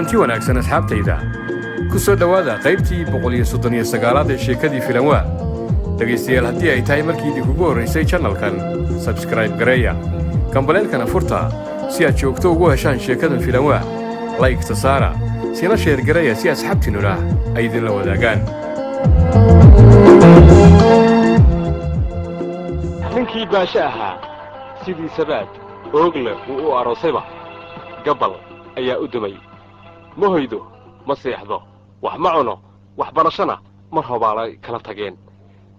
kulanti wanaagsan asxaabtayda ku soo dhawaada qaybtii 139 ee sheekadii filanwaa dhagaystayaal haddii ay tahay markii idinkugu horraysay channelkan subscribe gareeya kambaleelkana furta si aad joogto ugu heshaan sheekadan filanwaa like saara sina sheer gareeya si asxaabtiinuna ay idinla wadaagaan ninkii baasha ahaa sidii sabaad oogle uu u aroosayba gabal ayaa u dumay ma hoydo ma seexdo wax ma cuno waxbarashana mar hobaala kala tageen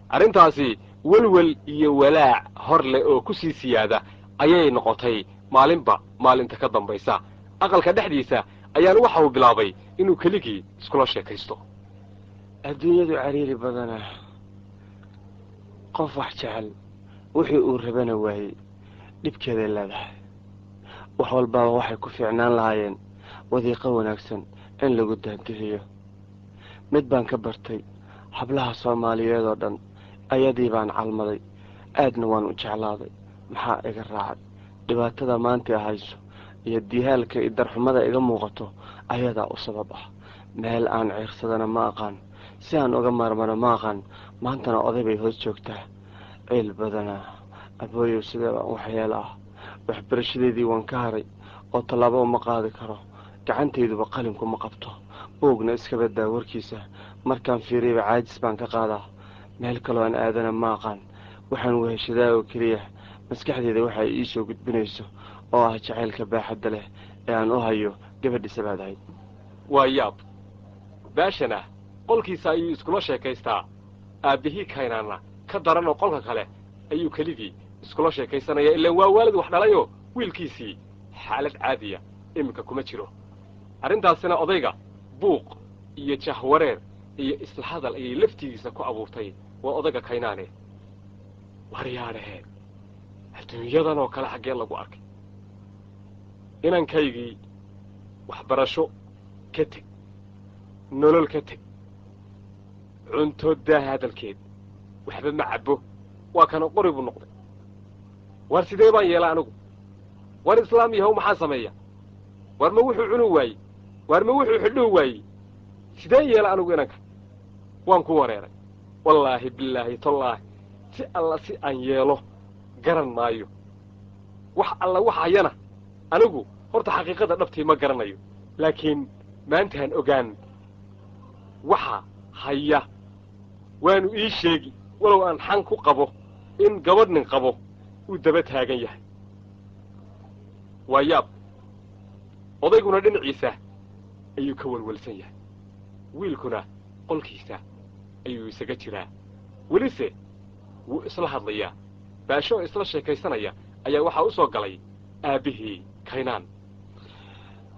arrintaasi welwel iyo walaac hor leh oo ku sii siyaada ayay noqotay maalinba maalinta ka dambaysa aqalka dhexdiisa ayaana waxa uu bilaabay inuu keligii iskula sheekaysto adduunyadu cariiri badana qof wax jecel wixii uu rabana waayey dhibkeeday leedahay wax walbaaba waxay ku fiicnaan lahaayeen wadiiqo wanaagsan in lagu daandihiyo mid baan ka bartay hablaha soomaaliyeed oo dhan ayadii baan calmaday aadna waan u jeclaaday maxaa iga raacay dhibaatada maanta hayso iyo dihaalka iyo darxumada iga muuqato ayadaa u sabab ah meel aan ciirsadana ma aqaan si aan uga maarmano ma aqaan maantana oday bay hoos joogtaa ciil badana abooyow sidee baan waxyeel ah waxbarashadeedii waan ka haray oo tallaabo uma qaadi karo gacantayduba qalinku ma qabto buugna iska badaa warkiisa markaan fiiriyaba caajis baan ka qaadaa meel kaloo aan aadana ma aqaan waxaan weheshadaa oo keliya maskaxdeeda waxay ii soo gudbinayso oo ah jacaylka baaxadda leh ee aan u hayo gabadhi sabaad ahayd waa yaab baashana qolkiisa ayuu iskula sheekaystaa aabbihii kaynaanna ka daranoo qolka kale ayuu keligii iskula sheekaysanaya ilaan waa waalid wax dhalayoo wiilkiisii xaalad caadiya iminka kuma jiro arrintaasina odayga buuq iyo jahwareer iyo isla hadal ayay laftigiisa ku abuurtay waa odayga kaynaane waryaadhahee adduunyadan oo kale xaggee lagu arkay inankaygii waxbarasho ka teg nolol ka teg cunto daa hadalkeed waxba ma cabbo waa kana qori buu noqday war sidee baan yeela anigu war islaam yahow maxaa sameeya war ma wuxuu cunu waayey war ma wuxuu xidhuu waayey sidee yeela anigu inanka waan ku wareeray wallaahi bilaahi tallaahi si alla si aan yeelo garan maayo wax alla waxayana anigu horta xaqiiqada dhabtii ma garanayo laakiin maantaan ogaan waxa haya waanu ii sheegi walow aan xan ku qabo in gabadh nin qabo uu daba taagan yahay waa yaab odayguna dhinaciisa ayuu ka walwalsan yahay wiilkuna qolkiisa ayuu isaga jiraa welise wuu isla hadlayaa baasho isla sheekaysanaya ayaa waxaa u soo galay aabbihii kaynaan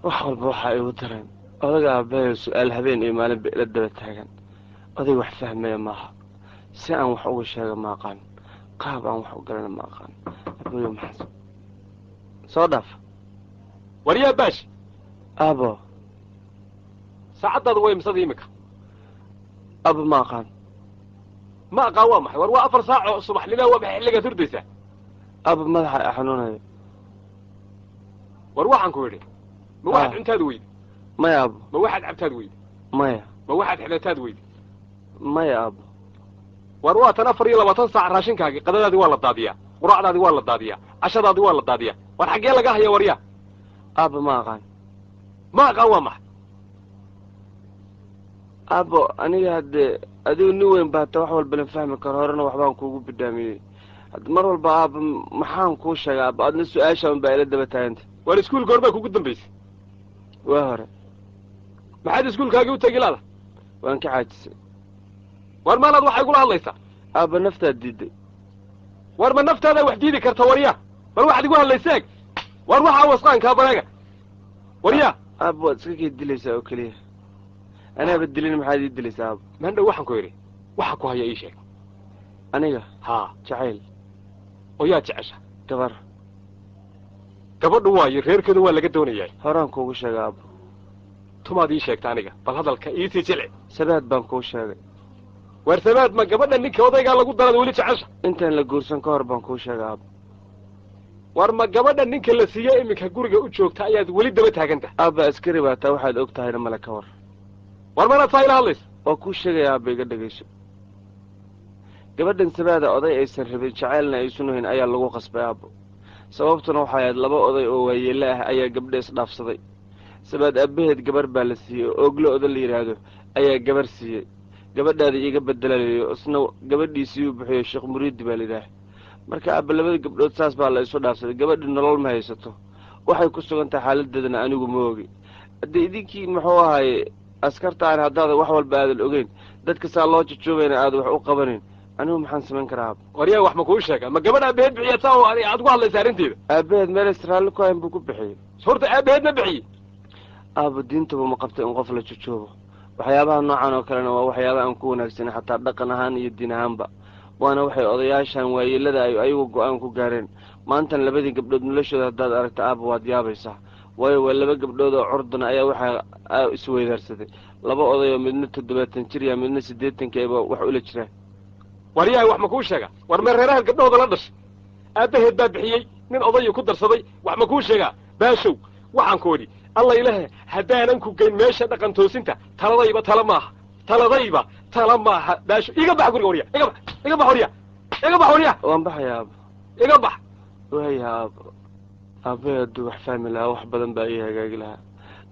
wax walba waxaa igu dareen odaga aabbahayo su'aal habeen iyo maalin ba ila daba taagan oday wax fahmaya maaha si aan wax uga sheega ma aqaan qaab aan wax u galana ma aqaan abooyo maxaa soo dhaaf waryaa baash aabo saacaddaadu way imsada iminka abo ma aqaan waa maxay war waa 4 saaco subaxnimo waa maxay xilligaad hurdaysaa abo madaxa i xanuunayo war waxaan ku idhi ma waxaad cuntaad weydi maya abo ma waxaad cabtaad weydi maya ma waxaad xidhataad weydi maya abo war waa tan 24 saac raashinkaagii qadadaadii waa la daadiyaa quraacdaadii waa la daadiyaa cashadaadii waa la daadiyaa war xaggee laga haya waryaa abo ma aqaan waa maxay abo aniga haddee adigu nin weyn baata wax walba la fahmi karo horena waxbaan kuugu bidhaamiyey hadda mar walba aabo maxaan kuu sheega abo adna su-aashaan baa ila daba taaganta war iskuulka hor baa kugu dambaysay waa hore maxaad iskuulkaagii u tegi laada waan ka caajisay war maalaad waxay kula hadlaysaa aabo naftaad diiday war ma naftaadaa wax diidi karta waryaa bal waxaad igu hadlayseeg war waxaa wasqaankaa banaga waryaa aabo waad iska kii dilaysaa oo keliya anaaba dilin maxaad ii dilaysaa aabo maandhow waxaan ku idhi waxa ku haya ii sheeg aniga haa jacayl oo yaad jecesha gabar gabadhu waayo reerkeedu waa laga doonayaa horaan kuugu sheegay aabo tumaad ii sheegta aniga bal hadalka iisii jilci sabaad baan kuu sheegay war sabaad ma gabadha ninka odaygaa lagu darada weli jecesha intaan la guursan ka hor baan kuu sheegay aabo war ma gabadha ninka la siiyey iminka guriga u joogta ayaad weli daba taagan tahay aabba askari baa taa waxaad og tahayna male ka war war manaad saa ila hadlaysa waa kuu sheegaya aabba iga dhegayso gabadhan sabaada oday aysan rabin jacaylna aysan hayn ayaa lagu qasbay aabbo sababtuna waxay ahayd laba oday oo waayeele ah ayaa gabdha isdhaafsaday sabaad aabbaheed gabar baa la siiyey oo oglo oda la yidhaahdo ayaa gabar siiyey gabadhaada iiga bedelalayo isna gabadhiisii uu bixiyo sheekh muriidi baa layidhaah marka aabba labada gabdhood saas baa la isu dhaafsaday gabadhi nolol ma haysato waxay ku sugan tahay xaaladeedana anigu ma ogi haddii idinkii muxuu ahaaye askartaan haddaada wax walba aadan ogeyn dadka saa loo jajoobayna aada wax u qabanin anigu maxaan samayn karaa aabba waryaa wax ma kuu sheega ma gabadh aabaheed bixiya saa aad ugu hadlaysa arrinteeda aabbaheed meel israaili ku hayn buu ku bixiyey horta aabaheed ma bixiyey aabba diintaba ma qabta in qof la jajoobo waxyaabaha noocan oo kalena waa waxyaaba aan ku wanaagsanay xataa dhaqan ahaan iyo diin ahaanba waana waxay odayaashan waayeelada ay ayagu go-aan ku gaareen maantan labadii gabdhood noloshooda haddaad aragta aabba waad yaabaysaa waayo waa laba gabdhood oo curdana ayaa waxaa isweydaarsaday laba oday oo midna 70 jir ya midna 80 wax ula jiraan waryahay wax ma kuu sheega war meereeraha gabdhahooda la dhashay aabaheed baa bixiyey nin odayu ku darsaday wax ma kuu sheegaa baashow waxaan ku odhi alla ilahe haddaanan ku geyn meesha dhaqan toosinta taladayba tala maaha taladayba tala maaha baasho iga bax guriga warya iga bax warya iga bax warya waan baxaya aabba iga bax waya aabba aabbahe hadduu wax fahmi lahaa wax badan baa ii hagaagi lahaa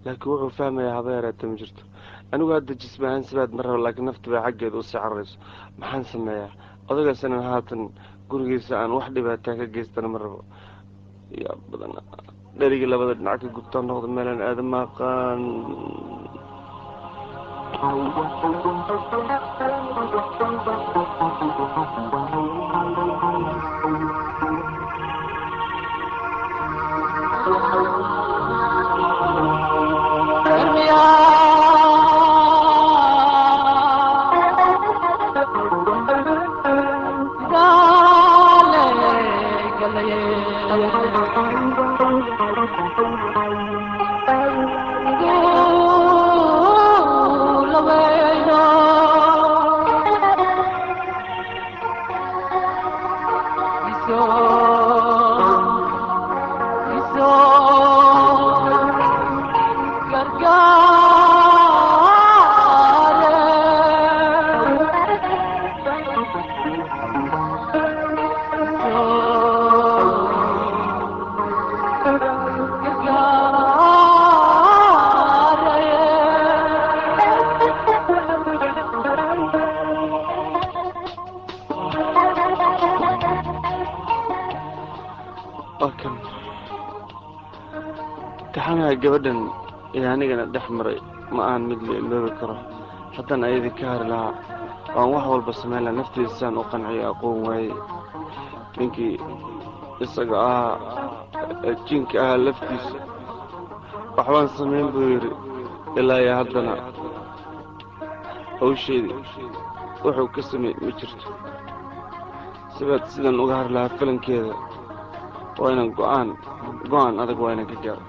laakiin wuxuu fahmayaa haba yaraata ma jirto anigu hadda jismi ahaan sibaad ma rabo laakiin nafta bay xaggeeda usii cararayso maxaan sameeyaa odagaasanan haatan gurigiisa aan wax dhibaataa ka geystana ma rabo yaa badan dherigii labada dhinac ka gubtaa noqda meelaan aadama aqaan taxanaha gabadhan iyo anigana dhex maray ma aan mid la iloobi karo haddaan ayadii ka hari lahaa waan wax walba samayn lahaa naftiisaan u qanciyo aqoon waaye ninkii isaga ahaa jinka ahaa laftiisa waxbaan samayn buu yidhi ilaa iyo haddana hawsheedii wuxuu ka samey ma jirto sibaad sidan uga hari lahaa filankeeda waa inaan go-aan adag waa inaan ka gaaro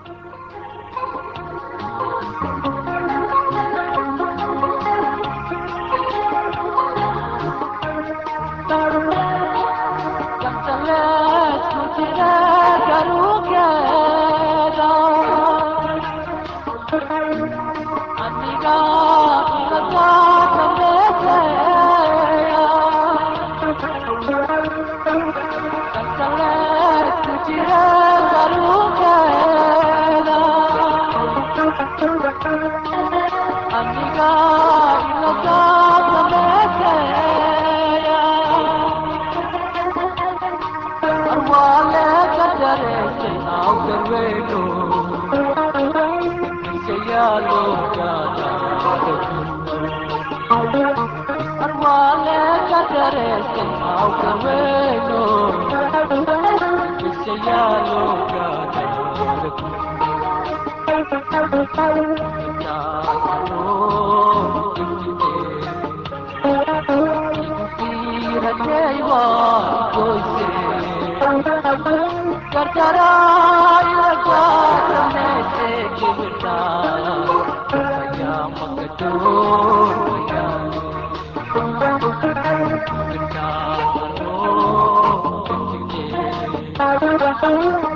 Thank you.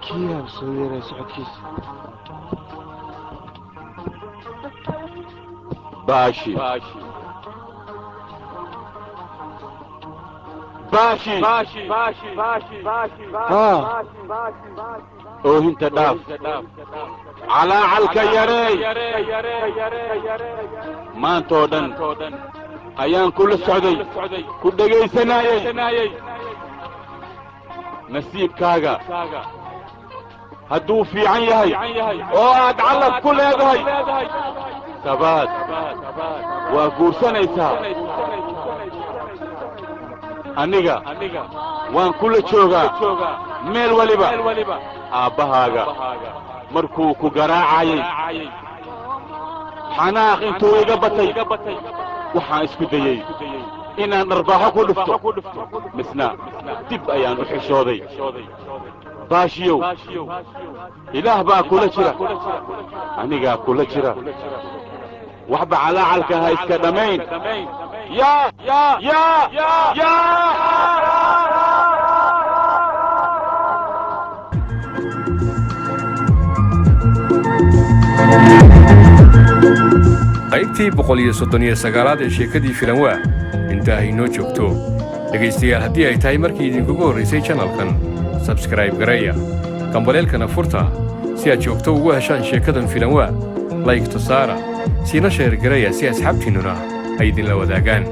kiyaa soo yeeray socodkiisa baashi oohinta dhaaf calaacalka yareey maantoo dhan ayaan kula socday ku dhegaysanayey nasiibkaaga hadduu fiican yahay oo aad calaf ku leedahay sabaad waa guursanaysaa aniga waan kula joogaa meel waliba aabbahaaga markuu ku garaacayay xanaaq intuu iga batay waxaan isku dayey inaan dharbaaxo ku dhufto misna dib ayaan u xishooday baashiyow ilaah baa kula jira anigaa kula jira waxba calaacalka ha iska dhammayn qaybtii 139aad ee sheekadii filanwaa intaa inoo joogto dhegaystayaal haddii ay tahay markii idinkugu horraysay channelkan subscribe gareeya gambaleelkana furta si aad joogto ugu heshaan sheekadan filanwaa like saara siina sheer gareeya si asxaabtiinnuna ay idinla wadaagaan